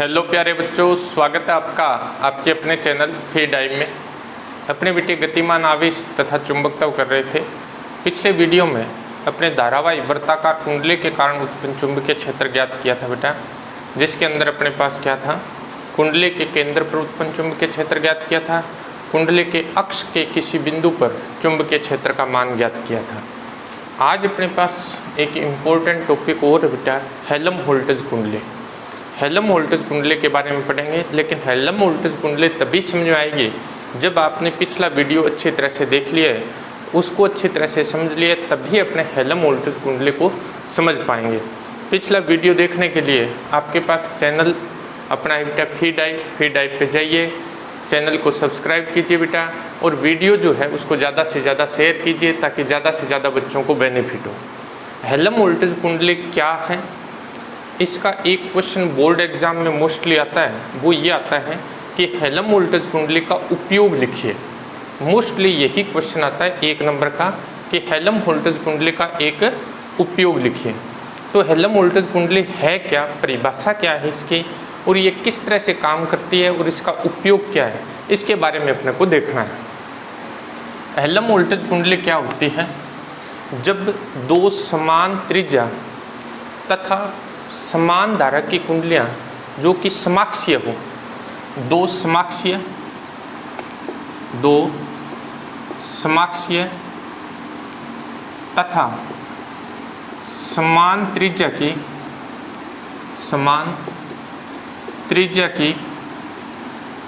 Hello प्यारे बच्चों, स्वागत है आपका आपके अपने चैनल फ्री डाइव में। अपने बेटे गतिमान आवेश तथा चुंबकत्व कर रहे थे। पिछले वीडियो में अपने धारावाही वृत्ताकार कुंडली के कारण उत्पन्न चुंबकीय क्षेत्र ज्ञात किया था बेटा, जिसके अंदर अपने पास क्या था, कुंडली के केंद्र पर उत्पन्न चुंबकीय क्षेत्र ज्ञात किया था, कुंडली के अक्ष के किसी बिंदु पर चुंबकीय क्षेत्र का मान ज्ञात किया था। आज अपने पास एक इम्पोर्टेंट टॉपिक और है बेटा, हेल्महोल्ट्ज़ कुंडली। हेल्महोल्ट्ज़ कुंडली के बारे में पढ़ेंगे, लेकिन हेल्महोल्ट्ज़ कुंडली तभी समझ में आएगी जब आपने पिछला वीडियो अच्छी तरह से देख लिया है, उसको अच्छी तरह से समझ लिया, तभी अपने हेल्महोल्ट्ज़ कुंडली को समझ पाएंगे। पिछला वीडियो देखने के लिए आपके पास चैनल अपना है बेटा फ्री डाइव पे जाइए, चैनल को सब्सक्राइब कीजिए बेटा, और वीडियो जो है उसको ज़्यादा से ज़्यादा शेयर कीजिए ताकि ज़्यादा से ज़्यादा बच्चों को बेनिफिट हो। हेल्महोल्ट्ज़ कुंडली क्या है, इसका एक क्वेश्चन बोर्ड एग्जाम में मोस्टली आता है, वो ये आता है कि हेल्महोल्ट्ज़ कुंडली का उपयोग लिखिए। मोस्टली यही क्वेश्चन आता है 1 नंबर का कि हेल्महोल्ट्ज़ कुंडली का एक उपयोग लिखिए। तो हेल्महोल्ट्ज़ कुंडली है क्या, परिभाषा क्या है इसकी, और ये किस तरह से काम करती है और इसका उपयोग क्या है, इसके बारे में अपने को देखना है। हेल्महोल्ट्ज़ कुंडली क्या होती है, जब दो समान त्रिज्या तथा समान धारा की कुंडलियाँ जो कि समाक्षीय हो, दो समाक्षीय तथा समान त्रिज्या की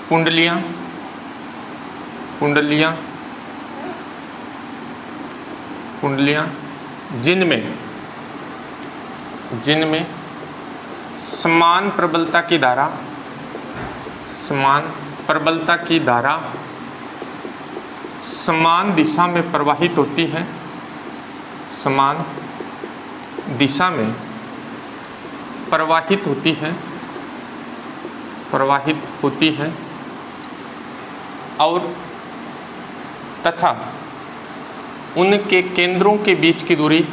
कुंडलियाँ जिनमें समान प्रबलता की धारा समान दिशा में प्रवाहित होती है, समान दिशा में प्रवाहित होती है और तथा उनके केंद्रों के बीच की दूरी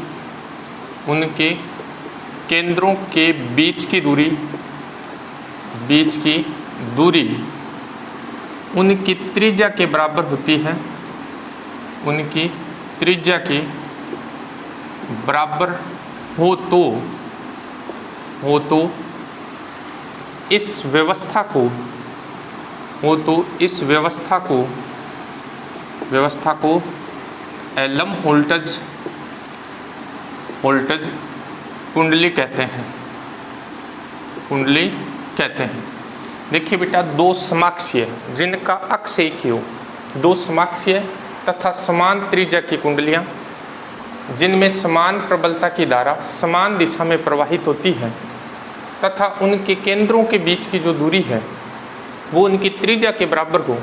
उनकी त्रिज्या के बराबर होती है, उनकी त्रिज्या के बराबर हो तो इस व्यवस्था को हेल्महोल्ट्ज़ कुंडली कहते हैं। देखिए बेटा, दो समाक्षीय जिनका अक्ष एक ही हो, दो समाक्षीय तथा समान त्रिज्या की कुंडलियाँ जिनमें समान प्रबलता की धारा समान दिशा में प्रवाहित होती है तथा उनके केंद्रों के बीच की जो दूरी है वो उनकी त्रिज्या के बराबर हो,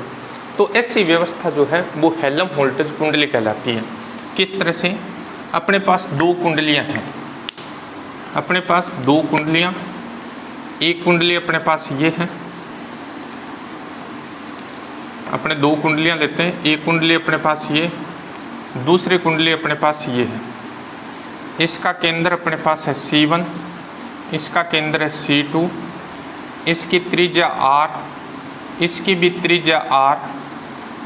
तो ऐसी व्यवस्था जो है वो हेल्महोल्ट्ज़ कुंडली कहलाती है। किस तरह से, अपने पास दो कुंडलियाँ हैं, एक कुंडली अपने पास ये है, अपने दो कुंडलियाँ लेते हैं, एक कुंडली अपने पास ये, दूसरी कुंडली अपने पास ये है। इसका केंद्र अपने पास है C1, इसका केंद्र है C2, इसकी त्रिज्या R, इसकी भी त्रिज्या R,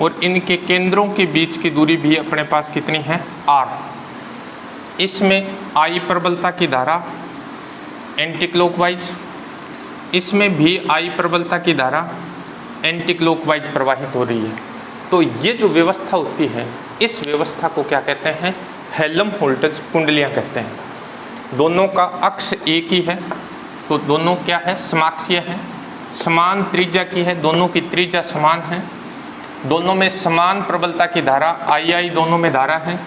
और इनके केंद्रों के बीच की दूरी भी अपने पास कितनी है, R। इसमें I प्रबलता की धारा एंटी क्लॉकवाइज, इसमें भी I प्रबलता की धारा एंटी क्लॉकवाइज प्रवाहित हो रही है। तो ये जो व्यवस्था होती है, इस व्यवस्था को क्या कहते हैं, हेल्महोल्ट्ज़ कुंडलियाँ कहते हैं। दोनों का अक्ष एक ही है, तो दोनों क्या है, समाक्षीय है, समान त्रिज्या की है, दोनों की त्रिज्या समान है, दोनों में समान प्रबलता की धारा I दोनों में धारा है,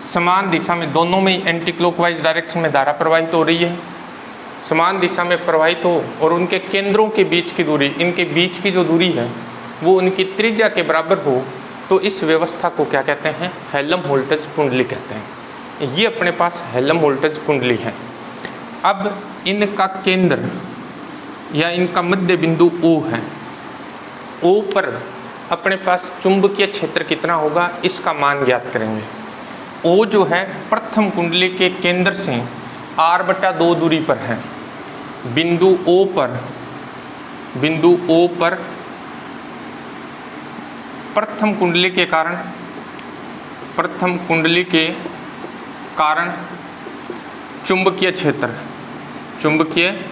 समान दिशा में दोनों में एंटी क्लॉकवाइज डायरेक्शन में धारा प्रवाहित हो रही है, समान दिशा में प्रवाहित हो, और उनके केंद्रों के बीच की दूरी, इनके बीच की जो दूरी है वो उनकी त्रिज्या के बराबर हो, तो इस व्यवस्था को क्या कहते हैं, हेल्महोल्ट्ज़ कुंडली कहते हैं। ये अपने पास हेल्महोल्ट्ज़ कुंडली है। अब इनका केंद्र या इनका मध्य बिंदु O है, O पर अपने पास चुंबकीय क्षेत्र कितना होगा, इसका मान ज्ञात करेंगे। O जो है प्रथम कुंडली के केंद्र से r/2 दूरी पर है। बिंदु O पर बिंदु O पर प्रथम कुंडली के कारण चुंबकीय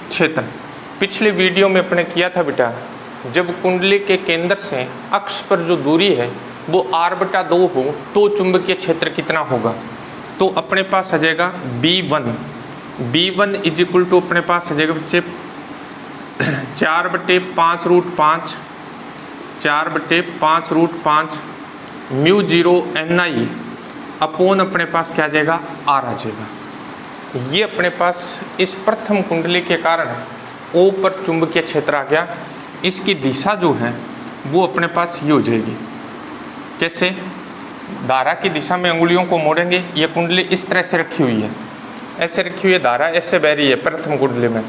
क्षेत्र पिछले वीडियो में अपने किया था बेटा, जब कुंडली के केंद्र से अक्ष पर जो दूरी है वो r/2 हो तो चुंबकीय क्षेत्र कितना होगा। तो अपने पास आ जाएगा B1 इज इक्वल टू अपने पास आ जाएगा बच्चे 4/5√5 μ0 Ni अपॉन अपने पास क्या आ जाएगा R आ जाएगा। ये अपने पास इस प्रथम कुंडली के कारण O पर चुंबकीय क्षेत्र आ गया। इसकी दिशा जो है वो अपने पास ये हो जाएगी। कैसे? धारा की दिशा में अंगुलियों को मोड़ेंगे। ये कुंडली इस तरह से रखी हुई है, ऐसे रखी हुई है, धारा ऐसे बह रही है प्रथम कुंडली में।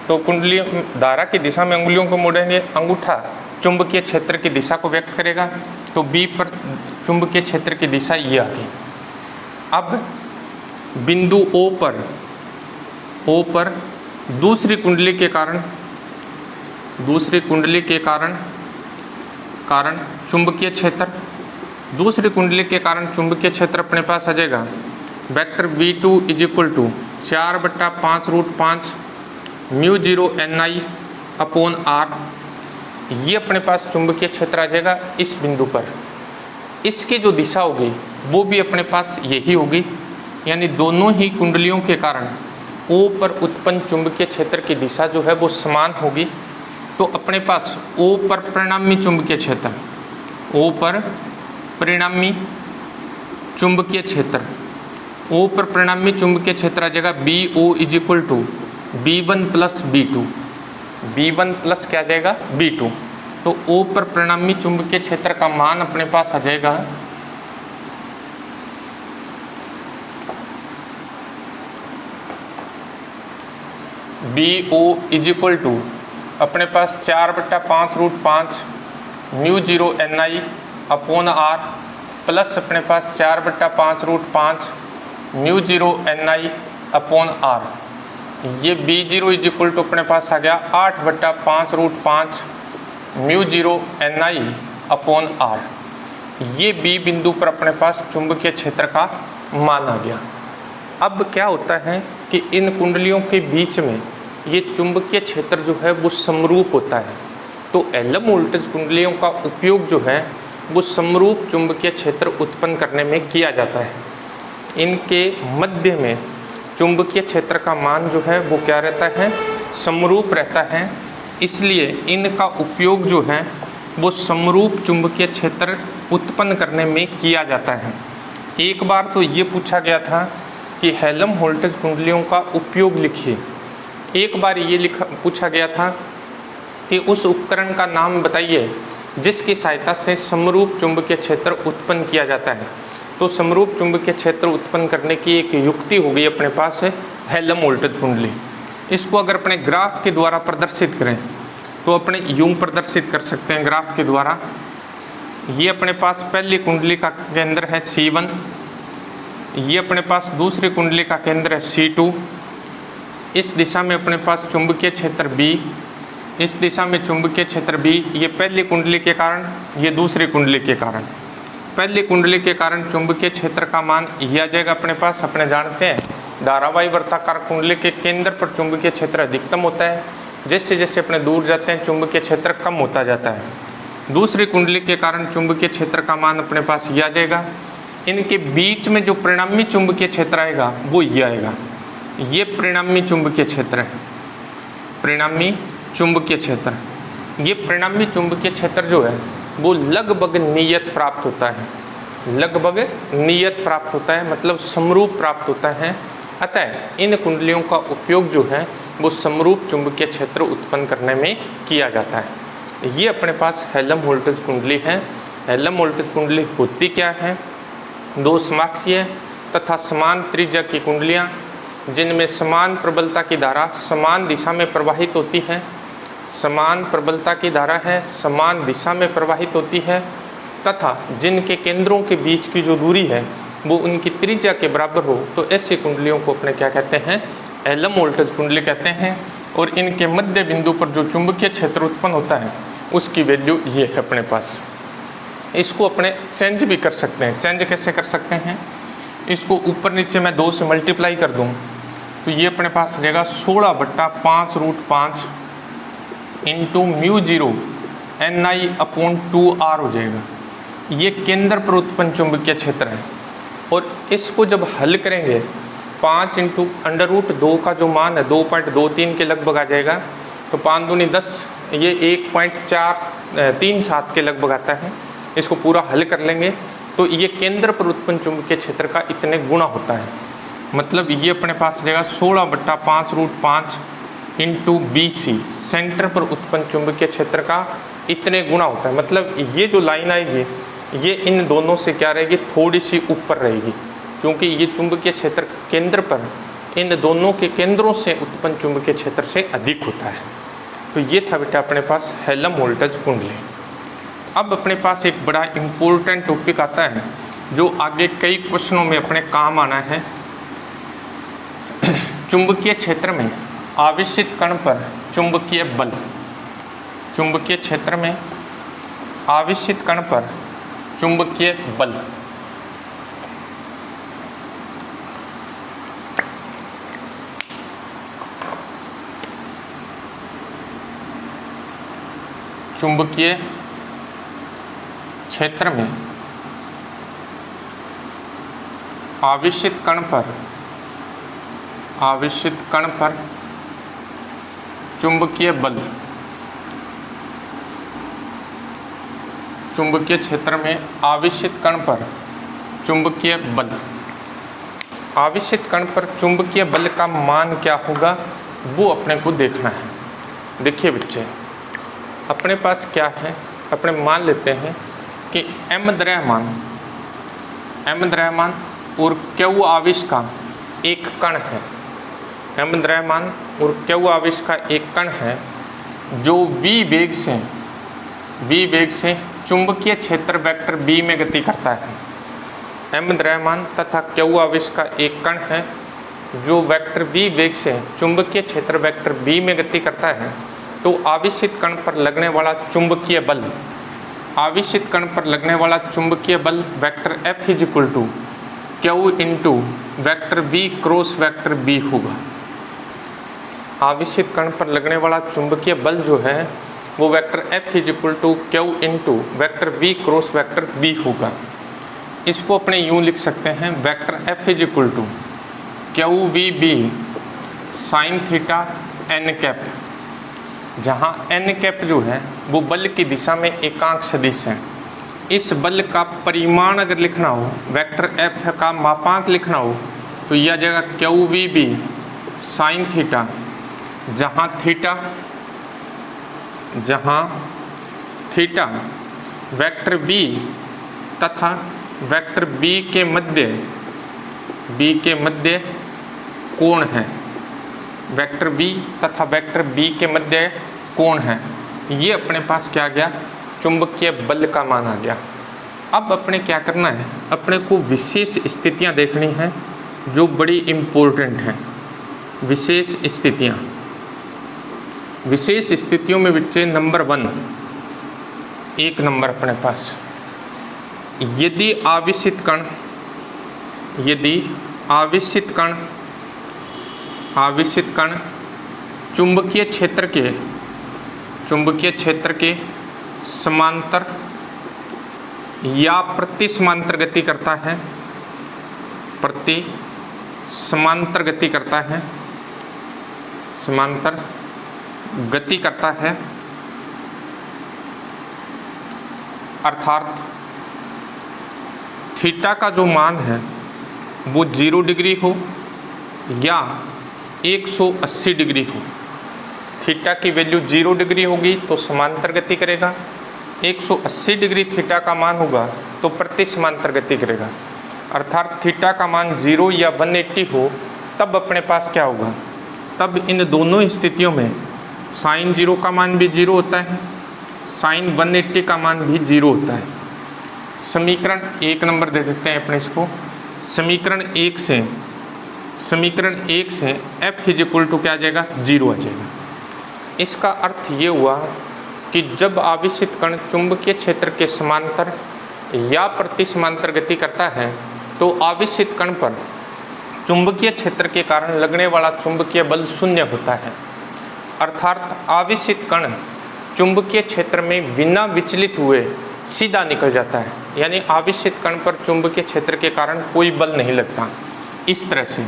तो कुंडली धारा की दिशा में अंगुलियों को मोड़ेंगे, अंगूठा चुंबकीय क्षेत्र की दिशा को व्यक्त करेगा। तो B पर चुंबकीय क्षेत्र की दिशा ये आ गई। अब बिंदु O पर दूसरी कुंडली के कारण चुंबकीय क्षेत्र, दूसरी कुंडली के कारण चुंबकीय क्षेत्र अपने पास आ जाएगा vector V2 is equal to 4/5√5 μ0 Ni upon R। ये अपने पास चुंबकीय क्षेत्र आ जाएगा इस बिंदु पर। इसकी जो दिशा होगी वो भी अपने पास यही होगी, यानी दोनों ही कुंडलियों के कारण O पर उत्पन्न चुंबकीय क्षेत्र की दिशा जो है वो समान होगी। तो अपने पास O पर परिणामी चुंबकीय क्षेत्र, O पर परिणामी चुंबकीय क्षेत्र आ जाएगा BO is equal to B1 plus B2, B1 plus क्या आ जाएगा B2। तो O पर परिणामी चुंबकीय क्षेत्र का मान अपने पास आ जाएगा BO इज इक्वल टू अपने पास 4/5√5 μ0 Ni अपॉन R प्लस अपने पास 4/5√5 μ0 Ni अपॉन R। ये B0 इज इक्वल टू अपने पास आ गया 8/5√5 μ0 Ni अपॉन R। ये B बिंदु पर अपने पास चुंबकीय क्षेत्र का मान आ गया। अब क्या होता है कि इन कुंडलियों के बीच में ये चुंबकीय क्षेत्र जो है वो समरूप होता है। तो एलम वोल्टेज कुंडलियों का उपयोग जो है वो समरूप चुंबकीय क्षेत्र उत्पन्न करने में किया जाता है। इनके मध्य में चुंबकीय क्षेत्र का मान जो है वो क्या रहता है, समरूप रहता है। इसलिए इनका उपयोग जो है वो समरूप चुंबकीय क्षेत्र उत्पन्न करने में किया जाता है। एक बार तो ये पूछा गया था कि हेलम वोल्टेज कुंडलियों का उपयोग लिखिए। एक बार ये पूछा गया था कि उस उपकरण का नाम बताइए जिसकी सहायता से समरूप चुंबकीय क्षेत्र उत्पन्न किया जाता है। तो समरूप चुंबकीय क्षेत्र उत्पन्न करने की एक युक्ति हो गई अपने पास है हेलम वोल्टेज कुंडली। इसको अगर अपने ग्राफ के द्वारा प्रदर्शित करें तो अपने यूं प्रदर्शित कर सकते हैं ग्राफ के द्वारा। ये अपने पास पहली कुंडली का केंद्र है C1, ये अपने पास दूसरी कुंडली का केंद्र है C2। इस दिशा में अपने पास चुंबकीय क्षेत्र B, इस दिशा में चुंबकीय क्षेत्र B। ये पहली कुंडली के कारण, ये दूसरी कुंडली के कारण। पहली कुंडली के कारण चुंबकीय क्षेत्र का मान यह आ जाएगा अपने पास। अपने जानते हैं धारावाही वर्ताकार कुंडली के केंद्र पर चुंबकीय क्षेत्र अधिकतम होता है, जैसे जैसे अपने दूर जाते हैं चुंबकीय क्षेत्र कम होता जाता है। दूसरी कुंडली के कारण चुंबकीय क्षेत्र का मान अपने पास यह आ जाएगा। इनके बीच में जो परिणामी चुंबकीय क्षेत्र आएगा वो ये आएगा, ये परिणामी चुंबकीय क्षेत्र है, परिणामी चुंबकीय क्षेत्र। ये परिणामी चुंबकीय क्षेत्र जो है वो लगभग नियत प्राप्त होता है, लगभग नियत प्राप्त होता है, मतलब समरूप प्राप्त होता है। अतः इन कुंडलियों का उपयोग जो है वो समरूप चुंबकीय क्षेत्र उत्पन्न करने में किया जाता है। ये अपने पास हेलम वोल्टेज कुंडली है। हेलम वोल्टेज कुंडली होती क्या है? दो समाक्षीय तथा समान त्रिज्या की कुंडलियाँ जिनमें समान प्रबलता की धारा समान दिशा में प्रवाहित होती है, समान प्रबलता की धारा है समान दिशा में प्रवाहित होती है, तथा जिनके केंद्रों के बीच की जो दूरी है वो उनकी त्रिज्या के बराबर हो, तो ऐसी कुंडलियों को अपने क्या कहते हैं? हेलम वोल्टेज कुंडली कहते हैं। और इनके मध्य बिंदु पर जो चुंबकीय क्षेत्र उत्पन्न होता है उसकी वैल्यू ये है अपने पास। इसको अपने चेंज भी कर सकते हैं। चेंज कैसे कर सकते हैं, इसको ऊपर नीचे मैं 2 से मल्टीप्लाई कर दूं तो ये अपने पास रहेगा 16/5√5 इंटू μ0 Ni/2r हो जाएगा। ये केंद्र पर उत्पन्न चुंबकीय क्षेत्र है। और इसको जब हल करेंगे 5 इंटू √2 का जो मान है 2.23 के लगभग आ जाएगा। तो 5 दूनी 10, ये 1.437 के लगभग आता है। इसको पूरा हल कर लेंगे तो ये केंद्र पर उत्पन्न चुंबकीय क्षेत्र का इतने गुणा होता है। मतलब ये अपने पास जाएगा 16/5√5 इंटू BC, सेंटर पर उत्पन्न चुंबकीय क्षेत्र का इतने गुणा होता है। मतलब ये जो लाइन आएगी ये इन दोनों से क्या रहेगी, थोड़ी सी ऊपर रहेगी, क्योंकि ये चुंबकीय क्षेत्र केंद्र पर इन दोनों के केंद्रों से उत्पन्न चुंबकीय क्षेत्र से अधिक होता है। तो ये था बेटा अपने पास हेल्महोल्ट्ज़ कुंडली। अब अपने पास एक बड़ा इम्पोर्टेंट टॉपिक आता है जो आगे कई क्वेश्चनों में अपने काम आना है। चुंबकीय क्षेत्र में आवेशित कण पर चुंबकीय बल। चुंबकीय क्षेत्र में आवेशित कण पर चुंबकीय बल। चुंबकीय क्षेत्र में आवेशित कण पर चुंबकीय बल। चुंबकीय क्षेत्र में आवेशित कण पर चुंबकीय बल। आवेशित कण पर चुंबकीय बल का मान क्या होगा वो अपने को देखना है। देखिए बच्चे, अपने पास क्या है, अपने मान लेते हैं कि m द्रव्यमान और Q आवेश का एक कण है। m द्रव्यमान और Q आवेश का एक कण है जो v वेग से चुंबकीय क्षेत्र वेक्टर B में गति करता है। m द्रव्यमान तथा Q आवेश का एक कण है जो वेक्टर v वेग से चुंबकीय क्षेत्र वेक्टर B में गति करता है। तो आवेशित कण पर लगने वाला चुंबकीय बल, आवेशित कण पर लगने वाला चुंबकीय बल vector F equal to Q into vector V cross vector B होगा। आवेशित कण पर लगने वाला चुंबकीय बल जो है वो vector F equal to Q into vector V cross vector B होगा। इसको अपने यूँ लिख सकते हैं, vector F equal to QVB sine theta n cap, जहाँ n कैप जो है वो बल की दिशा में एकांक सदिश है। इस बल का परिमाण अगर लिखना हो, वेक्टर F का मापांक लिखना हो तो यह जगह QVB साइन थीटा, जहाँ थीटा वेक्टर B तथा वेक्टर B के मध्य कोण है। वेक्टर B तथा वेक्टर B के मध्य कोण है। ये अपने पास क्या आ गया, चुंबकीय बल का मान आ गया। अब अपने क्या करना है, अपने को विशेष स्थितियां देखनी हैं जो बड़ी इम्पोर्टेंट हैं। विशेष स्थितियों में बच्चे नंबर 1, एक नंबर अपने पास, यदि आवेशित कण चुंबकीय क्षेत्र के समांतर या प्रति समांतर गति करता है, समांतर गति करता है, अर्थात थीटा का जो मान है वो 0 डिग्री हो या 180 डिग्री हो। थीटा की वैल्यू 0 डिग्री होगी तो समांतर गति करेगा, 180 डिग्री थीटा का मान होगा तो प्रति समांतर गति करेगा। अर्थात थीटा का मान 0 या 180 हो तब अपने पास क्या होगा, तब इन दोनों स्थितियों में साइन 0 का मान भी 0 होता है, साइन 180 का मान भी 0 होता है। समीकरण 1 नंबर दे देते हैं अपने इसको। समीकरण 1 से F इज इक्वल टू क्या आ जाएगा, 0 आ जाएगा। इसका अर्थ ये हुआ कि जब आवेशित कण चुंबकीय क्षेत्र के समांतर या प्रति समांतर गति करता है तो आवेशित कण पर चुंबकीय क्षेत्र के कारण लगने वाला चुंबकीय बल शून्य होता है। अर्थात आवेशित कण चुंबकीय क्षेत्र में बिना विचलित हुए सीधा निकल जाता है, यानी आवेशित कण पर चुंबकीय क्षेत्र के कारण कोई बल नहीं लगता। इस तरह से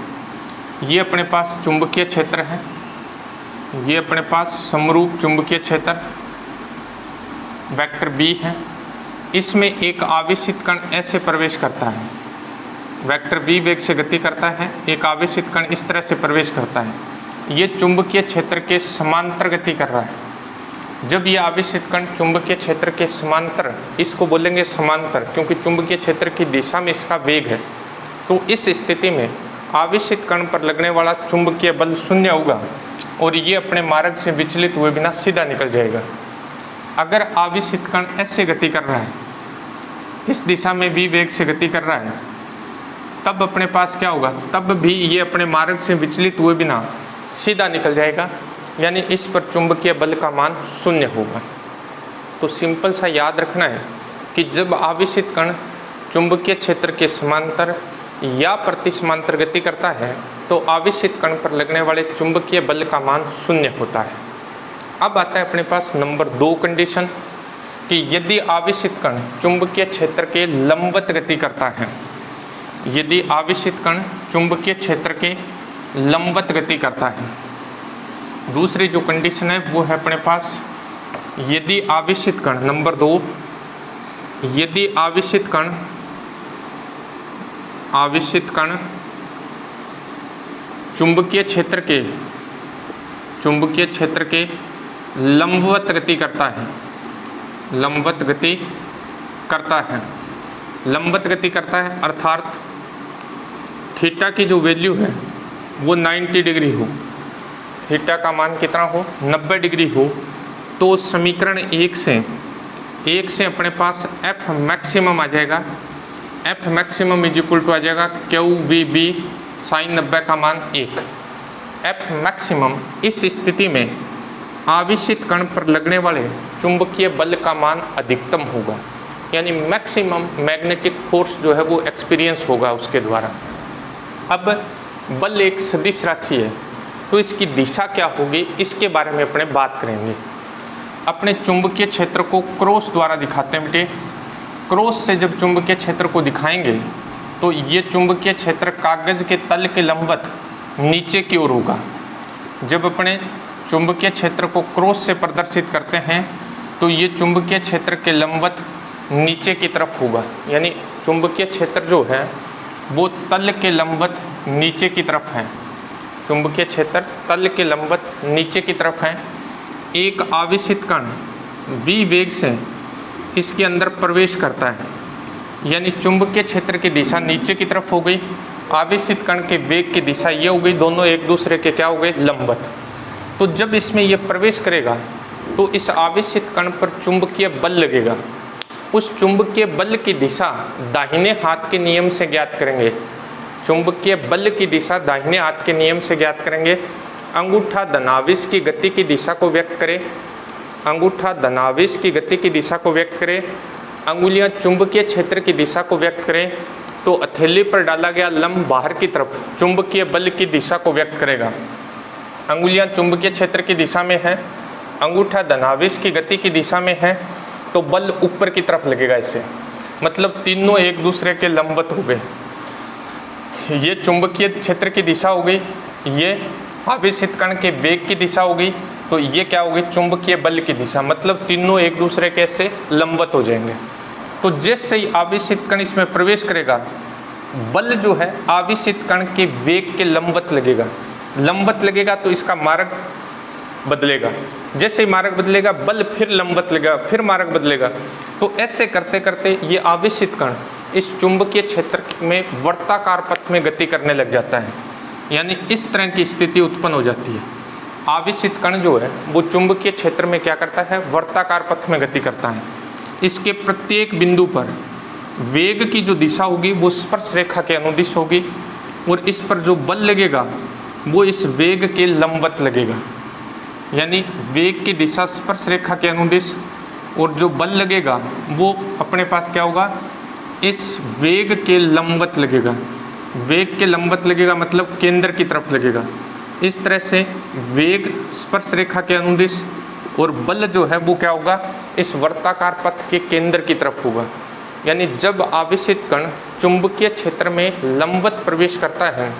ये अपने पास चुंबकीय क्षेत्र है, ये अपने पास समरूप चुंबकीय क्षेत्र वेक्टर बी है। इसमें एक आवेशित कण ऐसे प्रवेश करता है, वेक्टर बी वेग से गति करता है, एक आवेशित कण इस तरह से प्रवेश करता है। ये चुंबकीय क्षेत्र के समांतर गति कर रहा है। जब ये आवेशित कण चुंबकीय क्षेत्र के समांतर, इसको बोलेंगे समांतर क्योंकि चुंबकीय क्षेत्र की दिशा में इसका वेग है, तो इस स्थिति में आवेशित कण पर लगने वाला चुंबकीय बल शून्य होगा और ये अपने मार्ग से विचलित हुए बिना सीधा निकल जाएगा। अगर आवेशित कण ऐसे गति कर रहा है, इस दिशा में भी वेग से गति कर रहा है, तब अपने पास क्या होगा, तब भी ये अपने मार्ग से विचलित हुए बिना सीधा निकल जाएगा, यानी इस पर चुंबकीय बल का मान शून्य होगा। तो सिंपल सा याद रखना है कि जब आवेशित कण चुंबकीय क्षेत्र के समांतर या प्रति समांतर गति करता है तो आवेशित कण पर लगने वाले चुंबकीय बल का मान शून्य होता है। अब आता है अपने पास नंबर 2 कंडीशन कि यदि आवेशित कण चुंबकीय क्षेत्र के लंबवत गति करता है, यदि आवेशित कण चुंबकीय क्षेत्र के लंबवत गति करता है। दूसरी जो कंडीशन है वो है अपने पास यदि आवेशित कण, नंबर 2, यदि आवेशित कण चुंबकीय क्षेत्र के लंबवत गति करता है, लंबवत गति करता है अर्थात थीटा की जो वैल्यू है वो 90 डिग्री हो, थीटा का मान कितना हो, 90 डिग्री हो, तो समीकरण 1 से अपने पास एफ मैक्सिमम आ जाएगा। F maximum is equal to आ जाएगा क्यू वी बी साइन 90 का मान 1। एफ मैक्सिमम इस स्थिति में आवेशित कण पर लगने वाले चुंबकीय बल का मान अधिकतम होगा, यानी मैक्सिमम मैग्नेटिक फोर्स जो है वो एक्सपीरियंस होगा उसके द्वारा। अब बल एक सदिश राशि है तो इसकी दिशा क्या होगी इसके बारे में अपने बात करेंगे। अपने चुंबकीय क्षेत्र को क्रॉस द्वारा दिखाते हैं बेटे। क्रॉस से जब चुंबकीय क्षेत्र को दिखाएंगे तो ये चुंबकीय क्षेत्र कागज के तल के लंबवत नीचे की ओर होगा। जब अपने चुंबकीय क्षेत्र को क्रॉस से प्रदर्शित करते हैं तो ये चुंबकीय क्षेत्र के लंबवत नीचे की तरफ होगा, यानी चुंबकीय क्षेत्र जो है वो तल के लंबवत नीचे की तरफ है। चुंबकीय क्षेत्र तल के लंबवत नीचे की तरफ है। एक आवेशित कण v वेग से इसके अंदर प्रवेश करता है, यानी चुंबकीय क्षेत्र की दिशा नीचे की तरफ हो गई, आवेशित कण के वेग की दिशा ये हो गई, दोनों एक दूसरे के क्या हो गए, लंबवत। तो जब इसमें ये प्रवेश करेगा तो इस आवेशित कण पर चुंबकीय बल लगेगा। उस चुंबकीय बल की दिशा दाहिने हाथ के नियम से ज्ञात करेंगे। चुंबकीय बल की दिशा दाहिने हाथ के नियम से ज्ञात करेंगे। अंगूठा धनावेश की गति की दिशा को व्यक्त करे, अंगूठा धनावेश की गति की दिशा को व्यक्त करे, अंगुलियां चुंबकीय क्षेत्र की दिशा को व्यक्त करें, तो हथेली पर डाला गया लंब बाहर की तरफ चुंबकीय बल की दिशा को व्यक्त करेगा। अंगुलियां चुंबकीय क्षेत्र की दिशा में है, अंगूठा धनावेश की गति की दिशा में है, तो बल ऊपर की तरफ लगेगा इससे, मतलब तीनों एक दूसरे के लंबवत हो गए। ये चुंबकीय क्षेत्र की दिशा हो गई, ये आवेशित कण के वेग की दिशा हो गई, तो ये क्या हो गई, चुंबकीय बल की दिशा, मतलब तीनों एक दूसरे के से लंबवत हो जाएंगे। तो जैसे ही आवेशित कण इसमें प्रवेश करेगा, बल जो है आवेशित कण के वेग के लंबवत लगेगा। लंबवत लगेगा तो इसका मार्ग बदलेगा, जैसे ही मार्ग बदलेगा बल फिर लंबवत लगेगा, फिर मार्ग बदलेगा। तो ऐसे करते करते ये आवेशित कण इस चुंबकीय क्षेत्र में वर्ताकार पथ में गति करने लग जाता है, यानी इस तरह की स्थिति उत्पन्न हो जाती है। आवेशित कण जो है वो चुंबकीय क्षेत्र में क्या करता है, वर्ताकार पथ में गति करता है। इसके प्रत्येक बिंदु पर वेग की जो दिशा होगी वो स्पर्श रेखा के अनुदिश होगी, और इस पर जो बल लगेगा वो इस वेग के लंबवत लगेगा। यानी वेग की दिशा स्पर्श रेखा के अनुदिश, और जो बल लगेगा वो अपने पास क्या होगा, इस वेग के लंबवत लगेगा। वेग के लंबवत लगेगा मतलब केंद्र की तरफ लगेगा। इस तरह से वेग स्पर्श रेखा के अनुदिश और बल जो है वो क्या होगा, इस वर्ताकार पथ के केंद्र की तरफ होगा। यानी जब आवेशित कण चुंबकीय क्षेत्र में लंबवत प्रवेश करता है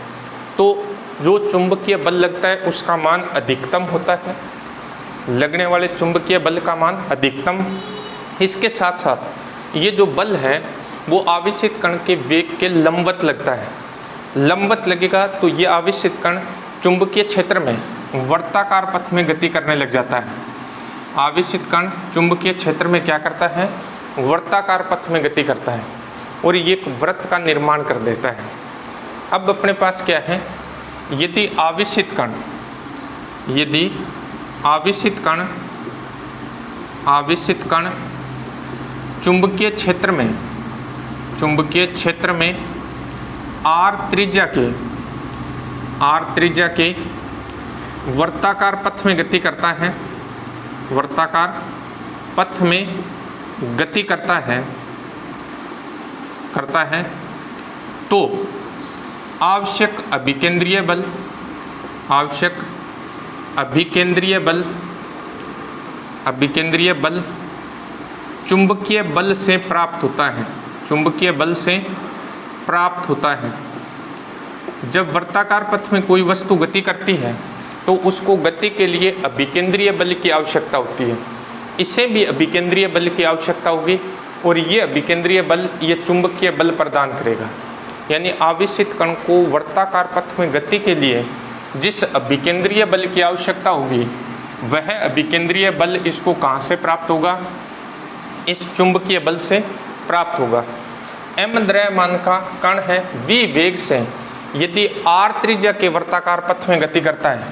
तो जो चुंबकीय बल लगता है उसका मान अधिकतम होता है, लगने वाले चुंबकीय बल का मान अधिकतम। इसके साथ साथ ये जो बल है वो आवेशित कण के वेग के लंबवत लगता है। लंबवत लगेगा तो ये आवेशित कण चुंबकीय क्षेत्र में वर्ताकार पथ में गति करने लग जाता है। आवेशित कण चुंबकीय क्षेत्र में क्या करता है, वर्ताकार पथ में गति करता है और ये एक वृत्त का निर्माण कर देता है। अब अपने पास क्या है, यदि आवेशित कण चुंबकीय क्षेत्र में r त्रिज्या के वर्ताकार पथ में गति करता है, वर्ताकार पथ में गति करता है तो आवश्यक अभिकेंद्रीय बल चुंबकीय बल से प्राप्त होता है। जब वर्ताकार पथ में कोई वस्तु गति करती है तो उसको गति के लिए अभिकेंद्रीय बल की आवश्यकता होती है। इसे भी अभिकेंद्रीय बल की आवश्यकता होगी और ये अभिकेंद्रीय बल ये चुंबकीय बल प्रदान करेगा। यानी आवेशित कण को वर्ताकार पथ में गति के लिए जिस अभिकेंद्रीय बल की आवश्यकता होगी वह अभिकेंद्रीय बल इसको कहाँ से प्राप्त होगा, इस चुंबकीय बल से प्राप्त होगा। m द्रव्यमान का कण है v वेग से यदि r त्रिज्या के वर्ताकार पथ में गति करता है,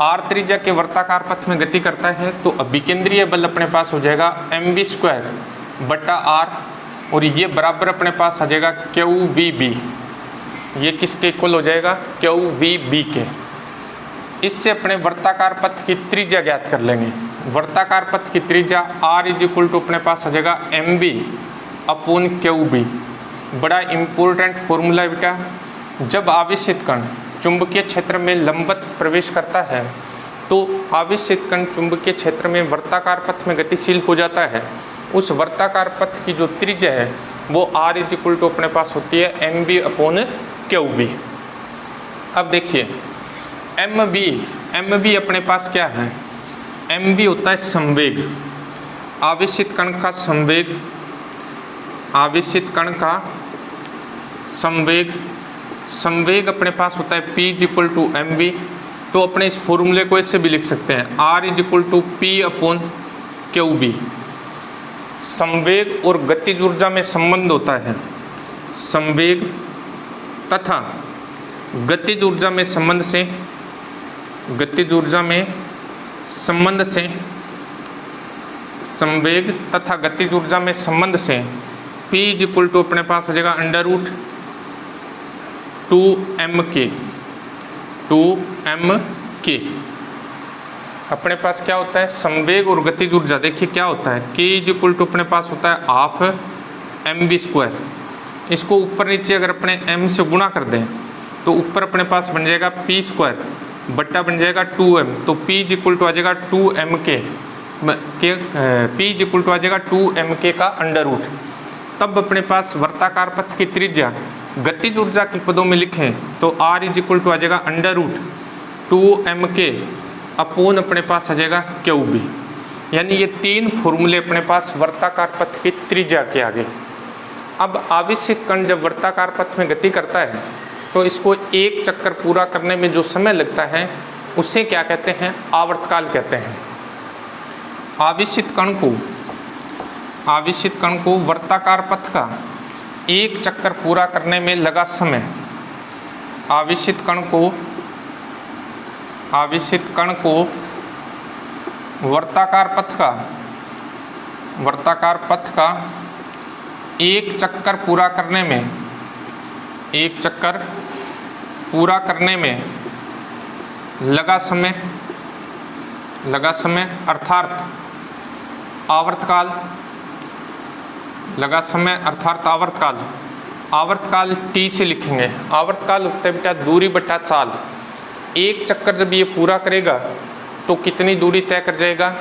r त्रिज्या के वर्ताकार पथ में गति करता है तो अभिकेंद्रीय बल अपने पास हो जाएगा mv² बटा r और ये बराबर अपने पास आ जाएगा QVB। ये किसके इक्वल हो जाएगा, QVB के। इससे अपने वर्ताकार पथ की त्रिज्या ज्ञात कर लेंगे। वर्ताकार पथ की त्रिज्या r इज इक्वल टू अपने पास आ जाएगा mv/QB। बड़ा इम्पोर्टेंट फॉर्मूला बेटा। जब आवेशित कण चुंबकीय क्षेत्र में लंबवत प्रवेश करता है तो आवेशित कण चुंबकीय क्षेत्र में वर्ताकार पथ में गतिशील हो जाता है। उस वर्ताकार पथ की जो त्रिज्या है वो r इज इक्वल टू अपने पास होती है mv/QB। अब देखिए mv अपने पास क्या है, mv होता है संवेग, आवेशित कण का संवेग, आवेशित कण का संवेग अपने पास होता है p is equal to mv। तो अपने इस फॉर्मूले को ऐसे भी लिख सकते हैं r is equal to p/QB। संवेग और गतिज ऊर्जा में संबंध होता है, संवेग तथा गतिज ऊर्जा में संबंध से, संवेग तथा गतिज ऊर्जा में संबंध से p इज इक्वल टू अपने पास आ जाएगा √2mk। अपने पास क्या होता है, संवेग और गतिज ऊर्जा। देखिए क्या होता है, k इज इक्वल टू अपने पास होता है हाफ mv²। इसको ऊपर नीचे अगर अपने m से गुणा कर दें तो ऊपर अपने पास बन जाएगा p² बट्टा बन जाएगा 2m। तो p इज इक्वल टू आ जाएगा 2mk, p is equal to आ जाएगा 2mk का √। तब अपने पास वर्ताकार पथ की त्रिज्या गतिज ऊर्जा के पदों में लिखें तो r इज इक्वल टू आ जाएगा √2mk अपोन अपने पास आ जाएगा QB। यानी ये तीन फॉर्मूले अपने पास वर्ताकार पथ की त्रिज्या के आगे। अब आवेशित कण जब वर्ताकार पथ में गति करता है तो इसको एक चक्कर पूरा करने में जो समय लगता है उसे क्या कहते हैं, आवर्तकाल कहते हैं। आवेशित कण को वर्ताकार पथ का एक चक्कर पूरा करने में लगा समय, आवेशित कण को वर्ताकार पथ का एक चक्कर पूरा करने में लगा समय लगा समय अर्थात आवर्तकाल, लगा समय अर्थात आवर्तकाल, आवर्तकाल टी से लिखेंगे। आवर्तकाल होता है बेटा दूरी बटा चाल। एक चक्कर जब ये पूरा करेगा तो कितनी दूरी तय कर जाएगा,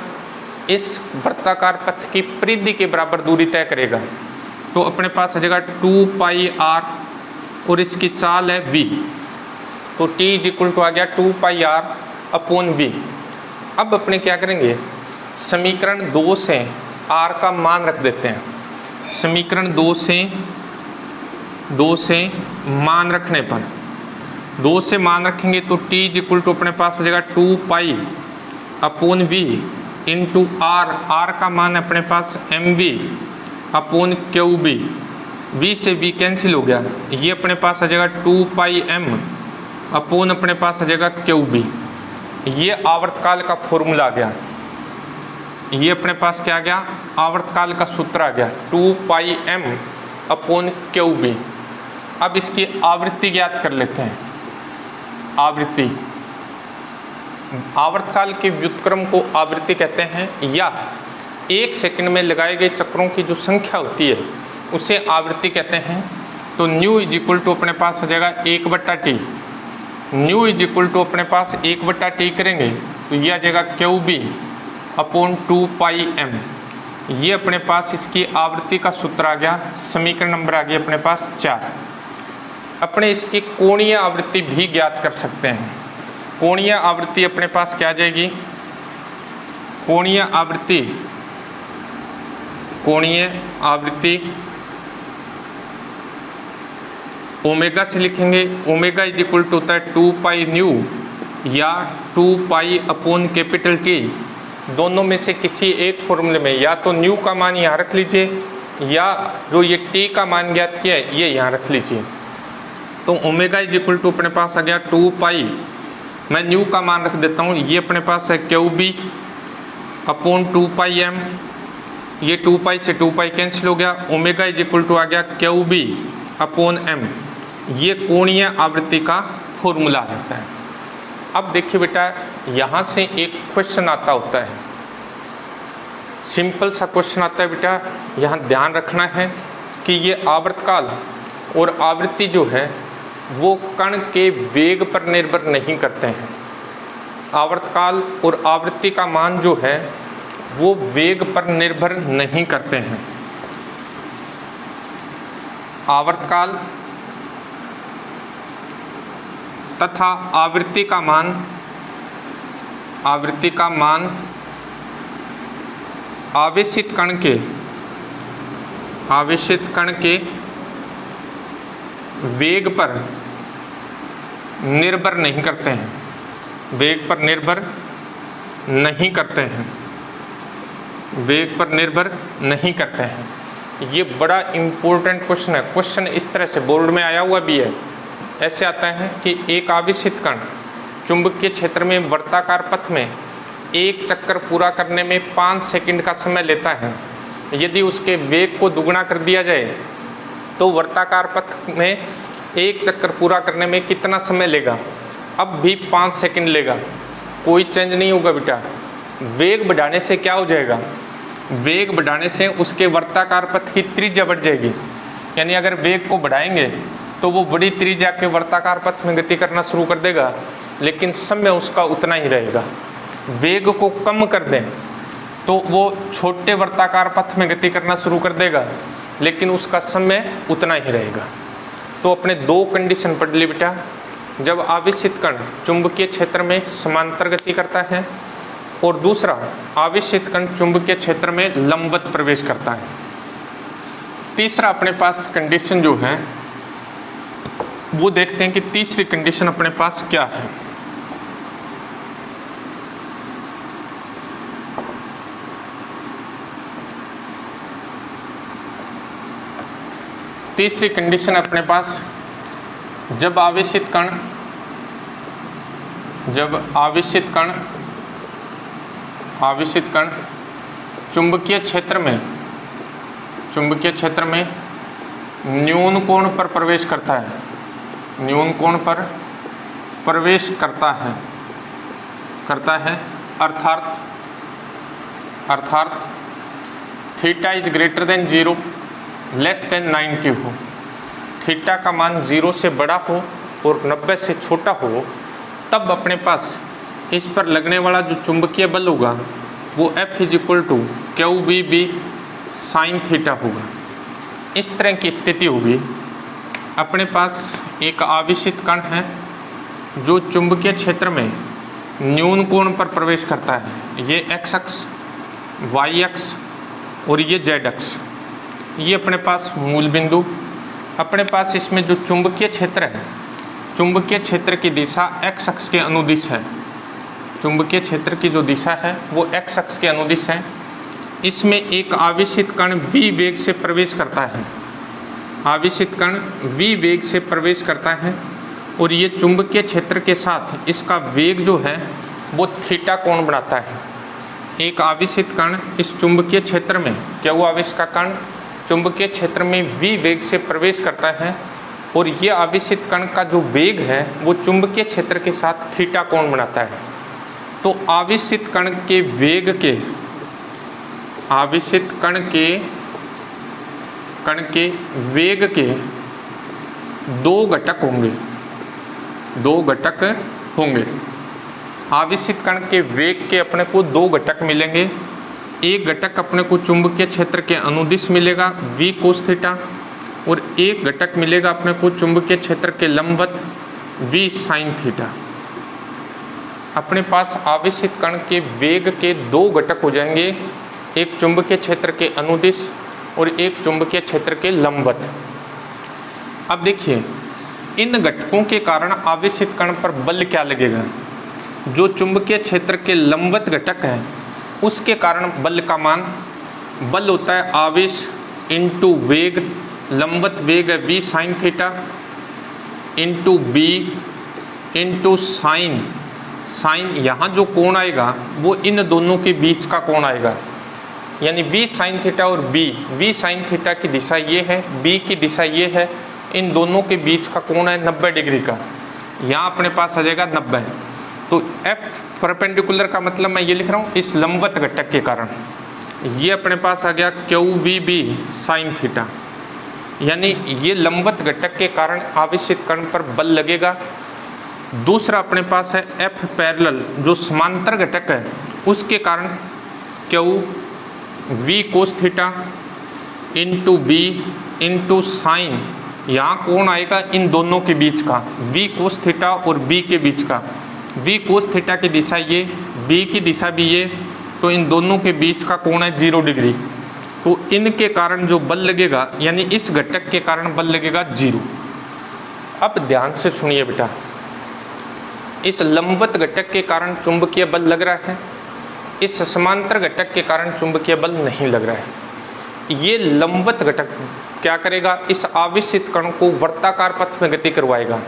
इस वृत्ताकार पथ की परिधि के बराबर दूरी तय करेगा। तो अपने पास आ जाएगा 2 पाई r और इसकी चाल है v, तो t इज इक्वल टू आ गया 2 पाई r अपॉन v। अब अपने क्या करेंगे, समीकरण 2 से r का मान रख देते हैं। समीकरण 2 से मान रखने पर, 2 से मान रखेंगे तो t इज इक्वल टू अपने पास आ जाएगा 2 pi upon v into r का मान है अपने पास mv अपॉन qb। v से v कैंसिल हो गया, ये अपने पास आ जाएगा 2 पाई m अपॉन अपने पास आ जाएगा qb। ये आवर्तकाल का फॉर्मूला आ गया, ये अपने पास क्या आ गया, आवर्तकाल का सूत्र आ गया 2 पाई m अपॉन qb। अब इसकी आवृत्ति ज्ञात कर लेते हैं। आवृत्ति, आवर्तकाल के व्युत्क्रम को आवृत्ति कहते हैं, या 1 सेकंड में लगाए गए चक्रों की जो संख्या होती है उसे आवृत्ति कहते हैं। तो न्यू इज इक्वल टू अपने पास आ जाएगा 1/t। New is equal to अपने पास 1/t करेंगे तो ये आ जाएगा qb अपॉन 2 पाई m। ये अपने पास इसकी आवृत्ति का सूत्र आ गया, समीकरण नंबर आ गया अपने पास 4। अपने इसकी कोणीय आवृत्ति भी ज्ञात कर सकते हैं। कोणीय आवृत्ति अपने पास क्या आ जाएगी, कोणीय आवृत्ति, कोणीय आवृत्ति ओमेगा से लिखेंगे। ओमेगा इज इक्वल टू होता है 2 पाई न्यू या 2 पाई अपॉन कैपिटल टी। दोनों में से किसी एक फॉर्मूले में या तो न्यू का मान यहाँ रख लीजिए, या जो ये टी का मान ज्ञात किया है ये यहाँ रख लीजिए। तो ओमेगा इज इक्वल टू अपने पास आ गया 2 पाई, मैं न्यू का मान रख देता हूँ, ये अपने पास है qb अपॉन 2 पाई m। ये 2 पाई से 2 पाई कैंसिल हो गया, ओमेगा इज इक्वल टू आ गया qb अपॉन m। ये कोणीय आवृत्ति का फॉर्मूला आ जाता है। अब देखिए बेटा, यहाँ से एक क्वेश्चन आता होता है, सिंपल सा क्वेश्चन आता है बेटा। यहाँ ध्यान रखना है कि ये आवर्तकाल और आवृत्ति जो है वो कण के वेग पर निर्भर नहीं करते हैं। आवर्तकाल और आवृत्ति का मान जो है वो वेग पर निर्भर नहीं करते हैं। आवर्तकाल तथा आवृत्ति का मान, आवृत्ति का मान आवेशित कण के, आवेशित कण के वेग पर निर्भर नहीं करते हैं, वेग पर निर्भर नहीं करते हैं, वेग पर निर्भर नहीं करते हैं। ये बड़ा इम्पोर्टेंट क्वेश्चन है। क्वेश्चन इस तरह से बोर्ड में आया हुआ भी है, ऐसे आता है कि एक आवेशित कण चुंबकीय क्षेत्र में वर्ताकार पथ में एक चक्कर पूरा करने में 5 सेकंड का समय लेता है। यदि उसके वेग को दुगना कर दिया जाए तो वर्ताकार पथ में एक चक्कर पूरा करने में कितना समय लेगा, अब भी 5 सेकंड लेगा, कोई चेंज नहीं होगा बेटा। वेग बढ़ाने से क्या हो जाएगा, वेग बढ़ाने से उसके वर्ताकार पथ की त्रिज्या बढ़ जाएगी। यानी अगर वेग को बढ़ाएंगे तो वो बड़ी त्रिज्या के वर्ताकार पथ में गति करना शुरू कर देगा, लेकिन समय उसका उतना ही रहेगा। वेग को कम कर दें तो वो छोटे वर्ताकार पथ में गति करना शुरू कर देगा, लेकिन उसका समय उतना ही रहेगा। तो अपने 2 कंडीशन पढ़ ली बेटा। जब आवेशित कण चुंबकीय क्षेत्र में समांतर गति करता है और दूसरा आवेशित कण चुंबकीय क्षेत्र में लंबवत प्रवेश करता है। तीसरा अपने पास कंडीशन जो है वो देखते हैं कि तीसरी कंडीशन अपने पास क्या है। तीसरी कंडीशन अपने पास, जब आवेशित कण चुंबकीय क्षेत्र में न्यून कोण पर प्रवेश करता है, न्यून कोण पर प्रवेश करता है अर्थात theta is greater than 0 less than 90 हो, थीटा का मान 0 से बड़ा हो और 90 से छोटा हो, तब अपने पास इस पर लगने वाला जो चुंबकीय बल होगा वो F is equal to QVB sine theta होगा। इस तरह की स्थिति होगी। अपने पास एक आवेशित कण है जो चुंबकीय क्षेत्र में न्यून कोण पर प्रवेश करता है। ये x अक्ष, y अक्ष और ये z अक्ष, ये अपने पास मूल बिंदु। अपने पास इसमें जो चुंबकीय क्षेत्र है, चुंबकीय क्षेत्र की दिशा x अक्ष के अनुदिश है। चुंबकीय क्षेत्र की जो दिशा है वो x अक्ष के अनुदिश है। इसमें एक आवेशित कण v वेग से प्रवेश करता है। आवेशित कण v वेग से प्रवेश करता है और ये चुंबकीय क्षेत्र के साथ इसका वेग जो है वो थीटा कोण बनाता है। एक आवेशित कण इस चुंबकीय क्षेत्र में, क्या वो आवेश का कण चुंबकीय क्षेत्र में v वेग से प्रवेश करता है और ये आवेशित कण का जो वेग है वो चुंबकीय क्षेत्र के साथ थीटा कोण बनाता है। तो आवेशित कण के वेग के, आवेशित कण के वेग के दो घटक होंगे। आवेशित कण के वेग के अपने को दो घटक मिलेंगे। एक घटक अपने को चुंबकीय क्षेत्र के अनुदिश मिलेगा v कोस थीटा, और एक घटक मिलेगा अपने को चुंबकीय क्षेत्र के लंबवत v साइन थीटा। अपने पास आवेशित कण के वेग के दो घटक हो जाएंगे, एक चुंबकीय क्षेत्र के अनुदिश और एक चुंबकीय क्षेत्र के लंबवत। अब देखिए, इन घटकों के कारण आवेशित कण पर बल क्या लगेगा। जो चुंबकीय क्षेत्र के लंबवत घटक है उसके कारण बल का मान, बल होता है आवेश इंटू वेग, लंबवत वेग है v sign theta into b into sine, यहाँ जो कोण आएगा वो इन दोनों के बीच का कोण आएगा, यानी v साइन थीटा और v साइन थीटा की दिशा ये है, b की दिशा ये है, इन दोनों के बीच का कोण है 90 डिग्री का। यहाँ अपने पास आ जाएगा 90। तो F परपेंडिकुलर का मतलब मैं ये लिख रहा हूँ इस लंबवत घटक के कारण, ये अपने पास आ गया QVB साइन थीटा, यानी ये लंबवत घटक के कारण आवेशित कण पर बल लगेगा। दूसरा अपने पास है F पैरेलल, जो समांतर घटक है उसके कारण QV cos theta into B into sine, यहाँ कोण आएगा इन दोनों के बीच का, V कोस थीटा और B के बीच का। V कोस थीटा की दिशा ये, B की दिशा भी ये, तो इन दोनों के बीच का कोण है 0 डिग्री। तो इनके कारण जो बल लगेगा, यानी इस घटक के कारण बल लगेगा 0। अब ध्यान से सुनिए बेटा, इस लंबवत घटक के कारण चुंबकीय बल लग रहा है, इस समांतर घटक के कारण चुंबकीय बल नहीं लग रहा है। ये लंबवत घटक क्या करेगा, इस आवेशित कण को वर्ताकार पथ में गति करवाएगा,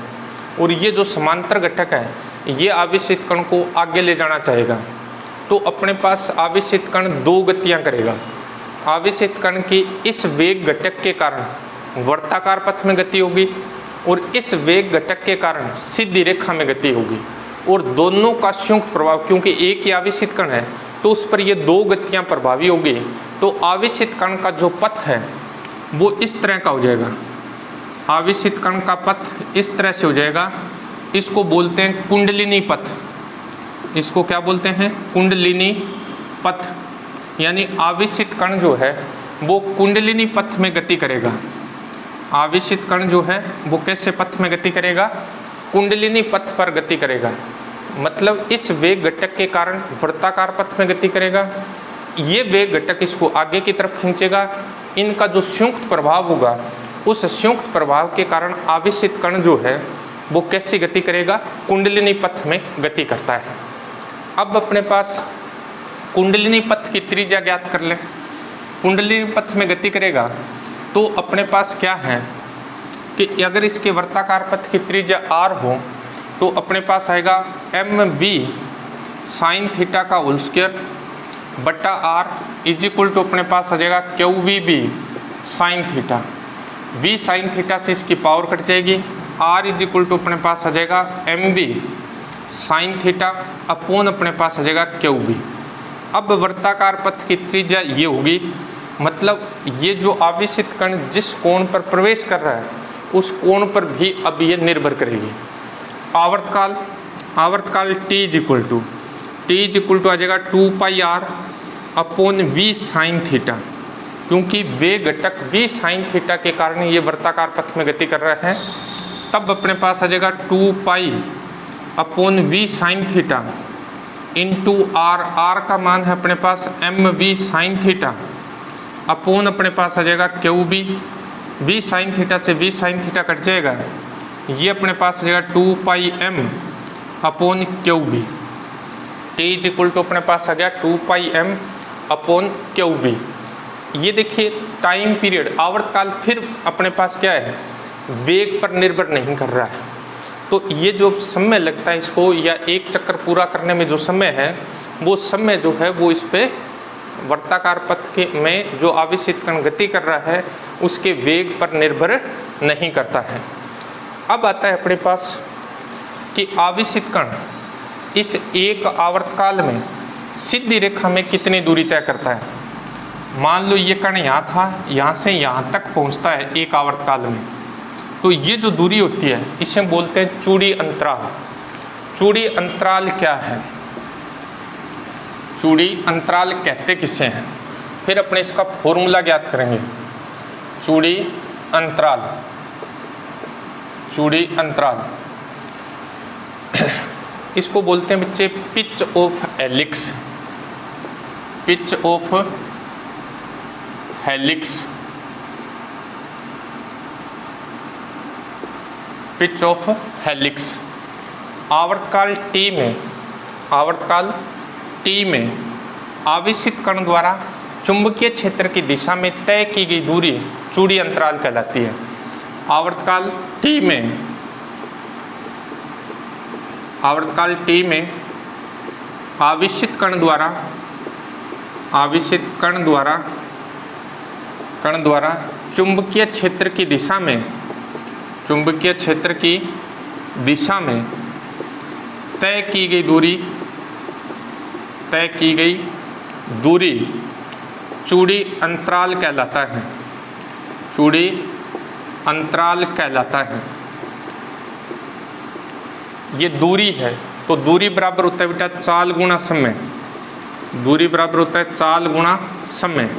और ये जो समांतर घटक है ये आवेशित कण को आगे ले जाना चाहेगा। तो अपने पास आवेशित कण दो गतियां करेगा। आवेशित कण की इस वेग घटक के कारण वर्ताकार पथ में गति होगी और इस वेग घटक के कारण सीधी रेखा में गति होगी, और दोनों का संयुक्त प्रभाव, क्योंकि एक ही आवेशित कण है तो उस पर ये दो गतियां प्रभावी होगी। तो आवेशित कण का जो पथ है वो इस तरह का हो जाएगा। आवेशित कण का पथ इस तरह से हो जाएगा। इसको बोलते हैं कुंडलिनी पथ। इसको क्या बोलते हैं, कुंडलिनी पथ। यानी आवेशित कण जो है वो कुंडलिनी पथ में गति करेगा। आवेशित कण जो है वो कैसे पथ में गति करेगा, कुंडलिनी पथ पर गति करेगा। मतलब इस वेग घटक के कारण वर्ताकार पथ में गति करेगा, ये वेग घटक इसको आगे की तरफ खींचेगा। इनका जो संयुक्त प्रभाव होगा, उस संयुक्त प्रभाव के कारण आवेशित कण जो है वो कैसी गति करेगा, कुंडलिनी पथ में गति करता है। अब अपने पास कुंडलिनी पथ की त्रिज्या ज्ञात कर लें। कुंडलिनी पथ में गति करेगा तो अपने पास क्या है कि अगर इसके वर्ताकार पथ की त्रिज्या r हो तो अपने पास आएगा mv साइन थीटा का होल स्क्वायर बटा r इज इक्वल टू अपने पास आ जाएगा QVB sine theta. v sign theta से इसकी पावर कट जाएगी, r इज इक्वल टू अपने पास आ जाएगा mv साइन थीटा अपॉन अपने पास आ जाएगा क्यू बी। अब वृत्ताकार पथ की त्रिज्या ये होगी, मतलब ये जो आवेशित कण जिस कोण पर प्रवेश कर रहा है उस कोण पर भी अब ये निर्भर करेगी। आवर्तकाल t इज इक्वल टू आ जाएगा 2 pi R upon V sine theta, क्योंकि वे घटक वी साइन थीटा के कारण ये वृत्ताकार पथ में गति कर रहा है। तब अपने पास आ जाएगा 2 pi upon V sine theta into R का मान है अपने पास M V sine theta upon अपने पास आ जाएगा Q B. V sine theta से वी साइन थीटा कट जाएगा, ये अपने पास आ जाएगा 2 pi M upon Q B. T is equal to अपने पास आ गया 2 pi M upon Q B. ये देखिए टाइम पीरियड आवर्तकाल फिर अपने पास क्या है, वेग पर निर्भर नहीं कर रहा है। तो ये जो समय लगता है इसको, या एक चक्कर पूरा करने में जो समय है, वो समय जो है वो इस पे वर्ताकार पथ के में जो आवेशित कण गति कर रहा है उसके वेग पर निर्भर नहीं करता है। अब आता है अपने पास कि आवेशित कण इस एक आवर्तकाल में सीधी रेखा में कितनी दूरी तय करता है। मान लो ये कण यहाँ था, यहाँ से यहाँ तक पहुँचता है एक आवर्तकाल में, तो ये जो दूरी होती है इसे बोलते हैं चूड़ी अंतराल। चूड़ी अंतराल क्या है, चूड़ी अंतराल कहते किसे हैं, फिर अपने इसका फॉर्मूला ज्ञात करेंगे। चूड़ी अंतराल इसको बोलते हैं बच्चे pitch of helix. Pitch of helix, pitch of helix. आवर्तकाल टी में आवेशित कण द्वारा चुंबकीय क्षेत्र की दिशा में तय की गई दूरी चूड़ी अंतराल कहलाती है। आवर्तकाल टी में आवेशित कण द्वारा चुंबकीय क्षेत्र की दिशा में तय की गई दूरी चूड़ी अंतराल कहलाता है। ये दूरी है, तो दूरी बराबर होता है बेटा चाल गुणा समय। दूरी बराबर होता है चाल गुणा समय।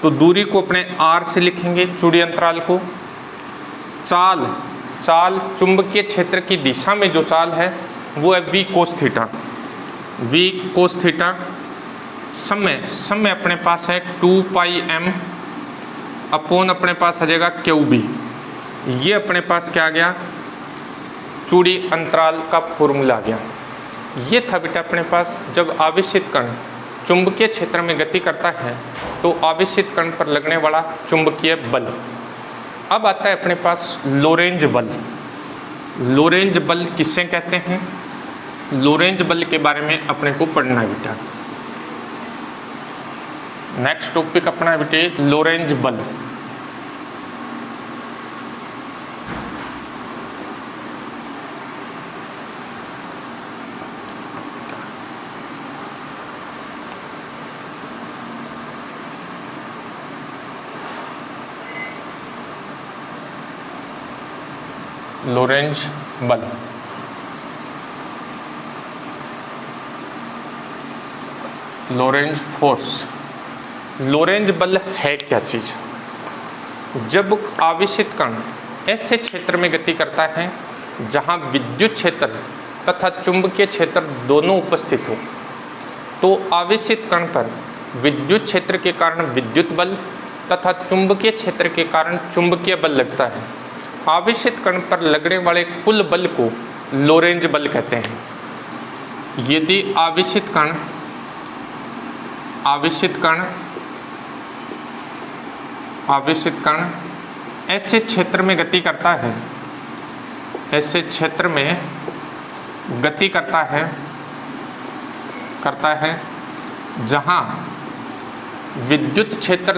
तो दूरी को अपने r से लिखेंगे, चूड़ी अंतराल को। चाल चुंबकीय क्षेत्र की दिशा में जो चाल है वो है v cos थीटा। समय अपने पास है 2 पाई m अपॉन अपने पास आ जाएगा क्यू बी। ये अपने पास क्या आ गया, चूड़ी अंतराल का फॉर्मूला आ गया। ये था बेटा अपने पास जब आवेशित कण चुंबकीय क्षेत्र में गति करता है तो आवेशित कण पर लगने वाला चुंबकीय बल। अब आता है अपने पास लोरेंज बल। लोरेंज बल किससे कहते हैं, लोरेंज बल के बारे में अपने को पढ़ना है बेटा। नेक्स्ट टॉपिक अपना है बेटे लोरेंज बल। लोरेंज बल। Lorentz force. लोरेंज बल है क्या चीज, जब आवेशित कण ऐसे क्षेत्र में गति करता है जहां विद्युत क्षेत्र तथा चुंबकीय क्षेत्र दोनों उपस्थित हो, तो आवेशित कण पर विद्युत क्षेत्र के कारण विद्युत बल तथा चुंबकीय क्षेत्र के कारण चुंबकीय बल लगता है। आवेशित कण पर लगने वाले कुल बल को लोरेंज बल कहते हैं। यदि आवेशित कण ऐसे क्षेत्र में गति करता है, ऐसे क्षेत्र में गति करता है जहां विद्युत क्षेत्र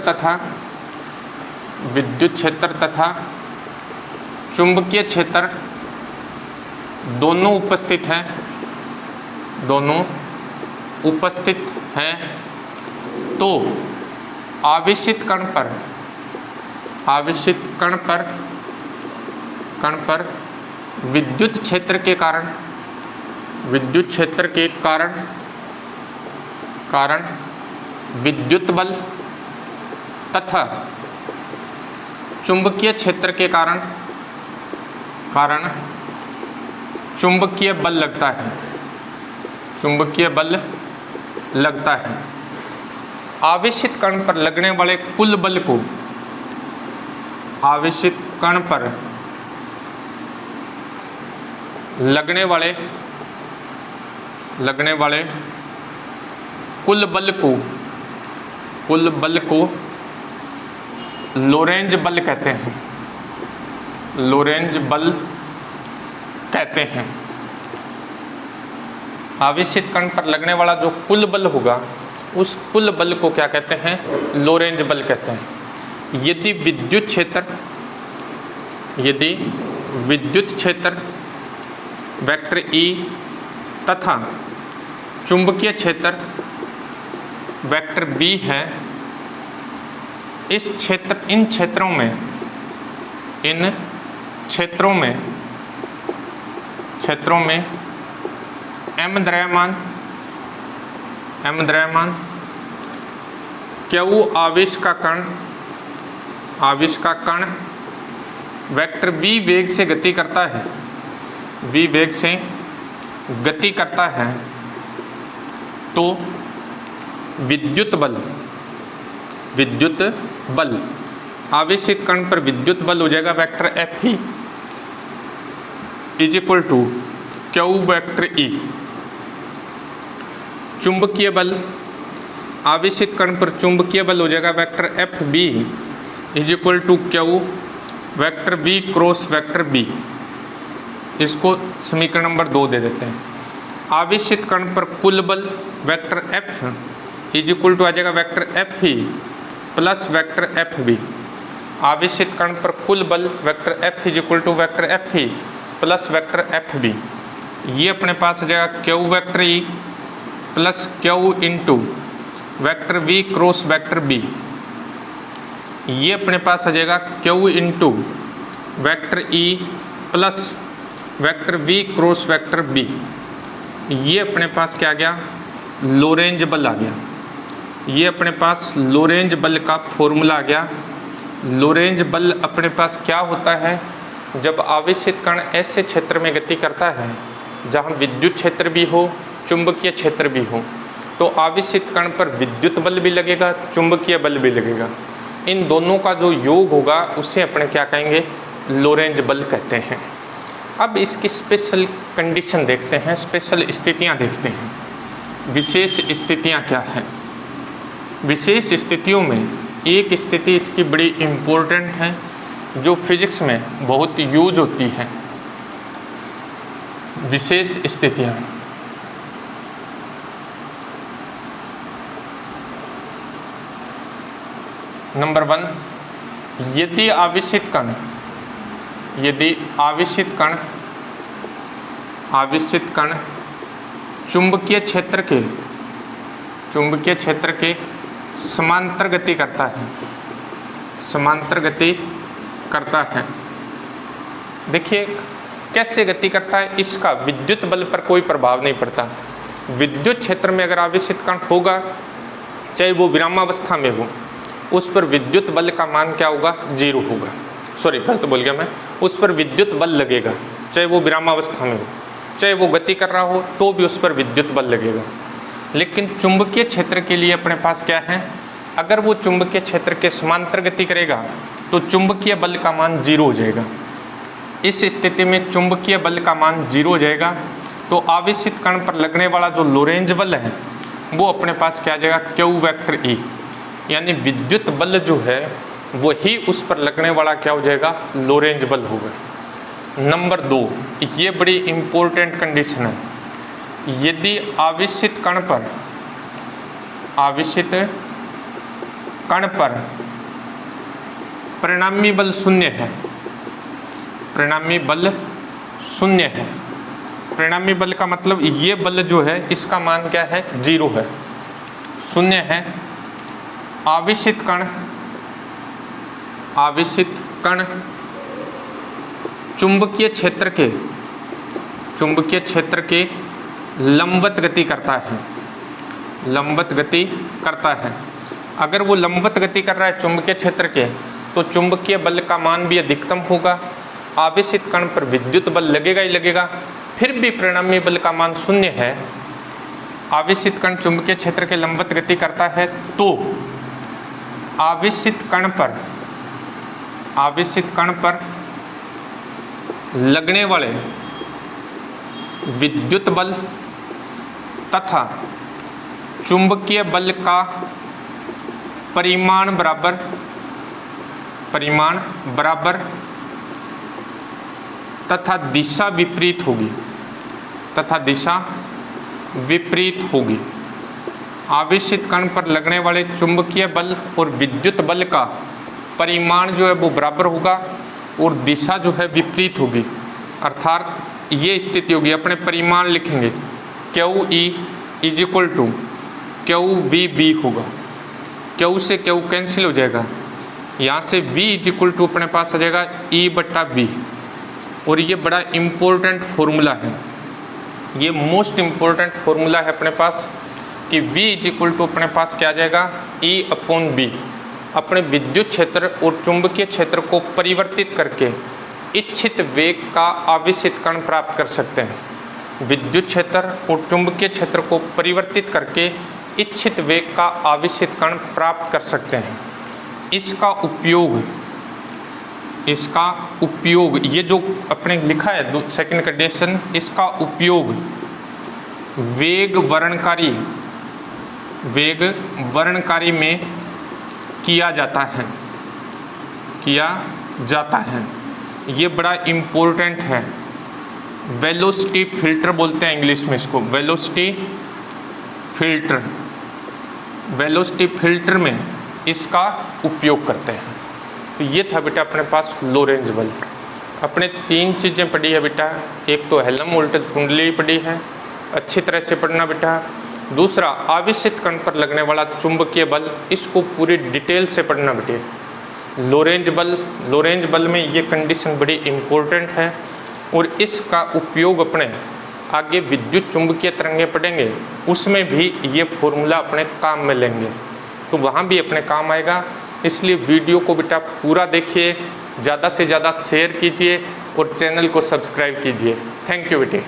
तथा चुंबकीय क्षेत्र दोनों उपस्थित हैं, दोनों उपस्थित हैं तो आवेशित कण पर, आवेशित कण पर विद्युत क्षेत्र के कारण, विद्युत क्षेत्र के कारण विद्युत बल तथा चुंबकीय क्षेत्र के कारण चुंबकीय बल लगता है, चुंबकीय बल लगता है। आवेशित कण पर लगने वाले कुल बल को, आवेशित कण पर लगने वाले कुल बल को लोरेंज बल कहते हैं, लोरेंज बल कहते हैं। आवेशित कण पर लगने वाला जो कुल बल होगा उस कुल बल को क्या कहते हैं? लोरेंज बल कहते हैं। यदि विद्युत क्षेत्र वेक्टर E तथा चुंबकीय क्षेत्र वेक्टर B है, इन क्षेत्रों में m द्रव्यमान Q आवेश का कण वेक्टर V वेग से गति करता है, V वेग से गति करता है तो विद्युत बल आवेशित कण पर विद्युत बल हो जाएगा vector Fe is equal to Q vector E। चुंबकीय बल आवेशित कण पर चुंबकीय बल हो जाएगा vector Fb is equal to Q vector B cross vector B। इसको समीकरण नंबर 2 दे देते हैं। आवेशित कण पर कुल बल vector F is equal to आ जाएगा vector Fe plus vector Fb। आवेशित कण पर कुल बल vector F is equal to vector Fe plus vector Fb। ये अपने पास आ जाएगा Q vector E plus Q into vector V cross vector B। ये अपने पास आ जाएगा Q into vector E plus vector V cross vector B। ये अपने पास क्या आ गया? लोरेंज बल आ गया। ये अपने पास लोरेंज बल का फॉर्मूला आ गया। लोरेंज बल अपने पास क्या होता है? जब आवेशित कण ऐसे क्षेत्र में गति करता है जहाँ विद्युत क्षेत्र भी हो, चुंबकीय क्षेत्र भी हो, तो आवेशित कण पर विद्युत बल भी लगेगा, चुंबकीय बल भी लगेगा। इन दोनों का जो योग होगा उसे अपने क्या कहेंगे? लोरेंज बल कहते हैं। अब इसकी स्पेशल कंडीशन देखते हैं, स्पेशल स्थितियां देखते हैं। विशेष स्थितियां क्या हैं? विशेष स्थितियों में एक स्थिति इसकी बड़ी इम्पोर्टेंट है जो फिजिक्स में बहुत यूज होती है। विशेष स्थितियां, नंबर 1, यदि आवेशित कण चुंबकीय क्षेत्र के समांतर गति करता है। देखिए कैसे गति करता है, इसका विद्युत बल पर कोई प्रभाव नहीं पड़ता। विद्युत क्षेत्र में अगर आवेशित कण होगा, चाहे वो विरामावस्था में हो, उस पर विद्युत बल का मान क्या होगा? 0 होगा। सॉरी, गलत बोल गया मैं। उस पर विद्युत बल लगेगा, चाहे वो विरामावस्था में हो, चाहे वो गति कर रहा हो, तो भी उस पर विद्युत बल लगेगा। लेकिन चुंबकीय क्षेत्र के लिए अपने पास क्या है? अगर वो चुंबकीय क्षेत्र के समांतर गति करेगा तो चुंबकीय बल का मान 0 हो जाएगा। इस स्थिति में चुंबकीय बल का मान 0 हो जाएगा तो आवेशित कण पर लगने वाला जो लोरेंज बल है वो अपने पास क्या आ जाएगा? Q vector E। यानी विद्युत बल जो है वही उस पर लगने वाला क्या हो जाएगा? लोरेंज बल होगा। नंबर 2, ये बड़ी इम्पोर्टेंट कंडीशन है। यदि आवेशित कण पर परिणामी बल शून्य है, परिणामी बल का मतलब ये बल जो है इसका मान क्या है, 0 है, 0 है। आवेशित कण चुंबकीय क्षेत्र के लंबवत गति करता है, अगर वो लंबवत गति कर रहा है चुंबकीय क्षेत्र के, तो चुंबकीय बल का मान भी अधिकतम होगा, आवेशित कण पर विद्युत बल लगेगा ही लगेगा। फिर भी परिणामी बल का मान 0 है, आवेशित कण चुंबकीय क्षेत्र के लंबवत गति करता है, तो आवेशित कण पर लगने वाले विद्युत बल तथा चुंबकीय बल का परिमाण बराबर तथा दिशा विपरीत होगी। आवेशित कण पर लगने वाले चुंबकीय बल और विद्युत बल का परिमाण जो है वो बराबर होगा और दिशा जो है विपरीत होगी। अर्थात ये स्थिति होगी, अपने परिमाण लिखेंगे, QE = QVB होगा। Q से Q कैंसिल हो जाएगा, यहाँ से V = अपने पास आ जाएगा E/B। और ये बड़ा इम्पोर्टेंट फॉर्मूला है, ये मोस्ट इम्पोर्टेंट फॉर्मूला है अपने पास कि V = अपने पास क्या आ जाएगा, E/B। अपने विद्युत क्षेत्र और चुंबकीय क्षेत्र को परिवर्तित करके इच्छित वेग का आवेशित कण प्राप्त कर सकते हैं। विद्युत क्षेत्र और चुंबकीय क्षेत्र को परिवर्तित करके इच्छित वेग का आवेशित कण प्राप्त कर सकते हैं। इसका उपयोग ये जो अपने लिखा है सेकंड कंडीशन, इसका उपयोग वेग वर्णकारी में किया जाता है। ये बड़ा इम्पोर्टेंट है। वेलोसिटी फिल्टर बोलते हैं इंग्लिश में इसको, वेलोसिटी फिल्टर में इसका उपयोग करते हैं। तो ये था बेटा अपने पास लो रेंज बल। अपने 3 चीज़ें पढ़ी है बेटा, एक तो हेल्म वोल्टेज कुंडली पढ़ी है, अच्छी तरह से पढ़ना बेटा। दूसरा आवेशित कण पर लगने वाला चुंबकीय बल, इसको पूरी डिटेल से पढ़ना बेटे। लो रेंज बल में ये कंडीशन बड़ी इम्पोर्टेंट है और इसका उपयोग अपने आगे विद्युत चुंबकीय तरंगे पढ़ेंगे, उसमें भी ये फॉर्मूला अपने काम में लेंगे, तो वहाँ भी अपने काम आएगा। इसलिए वीडियो को बेटा पूरा देखिए, ज़्यादा से ज़्यादा शेयर कीजिए और चैनल को सब्सक्राइब कीजिए। थैंक यू बेटे।